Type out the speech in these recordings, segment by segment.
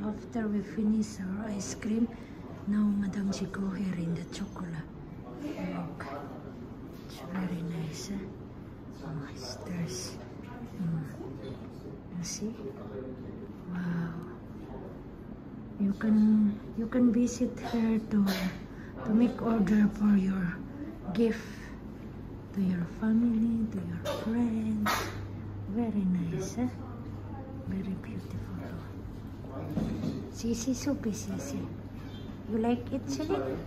after we finish our ice cream, now Madam, she go here in the chocolate. Look, it's very nice. Oh, stairs. You see? Wow. You can visit here to make order for your gift to your family, to your friends. Very nice, very beautiful. Sisi, Sophie, Sisi. You like it, Celine?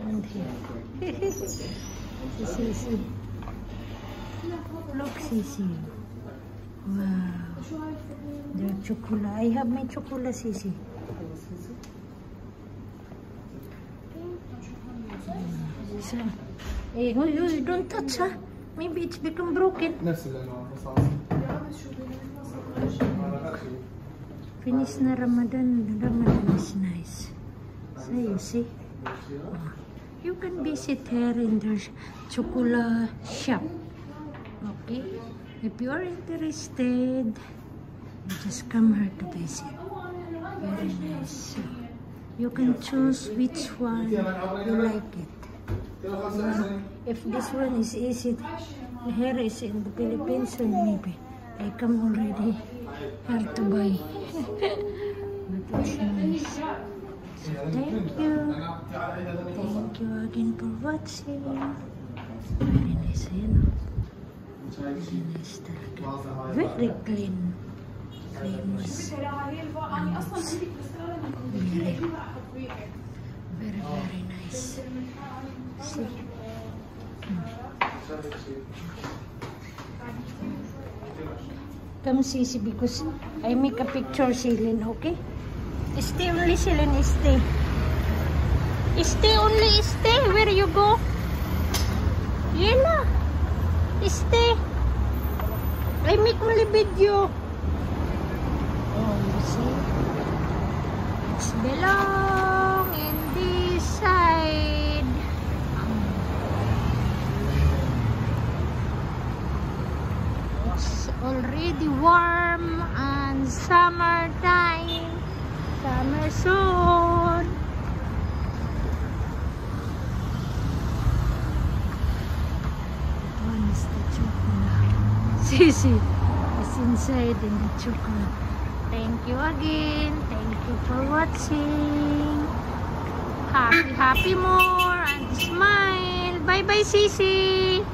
And here. Sisi. Look, Sisi. Wow. The chocolate. I have my chocolate, Sisi. So, hey, don't touch, huh? Maybe it's become broken. Finish na Ramadan. Ramadan is nice. So you see, you can visit here in the chocolate shop. Okay, if you are interested, you just come here to visit. Very nice. So you can choose which one you like it. If this one is easy, here is in the Philippines, and maybe I come already here to buy. But it's nice. So thank you. Thank you again for watching. Very nice, you know. Very nice talaga. Very clean. Famous. Very nice. See? Come, Sisi, because I make a picture, Celine, okay? Stay only, Celine, stay. Stay only, stay. Where you go? Yela. Stay. I make only video. Oh, you see? It's belong in this side. It's already warm and summertime. Summer soon. That one is the chocolate. Sisi is inside in the chocolate. Thank you again. Thank you for watching. Happy more and smile. Bye bye, Sisi.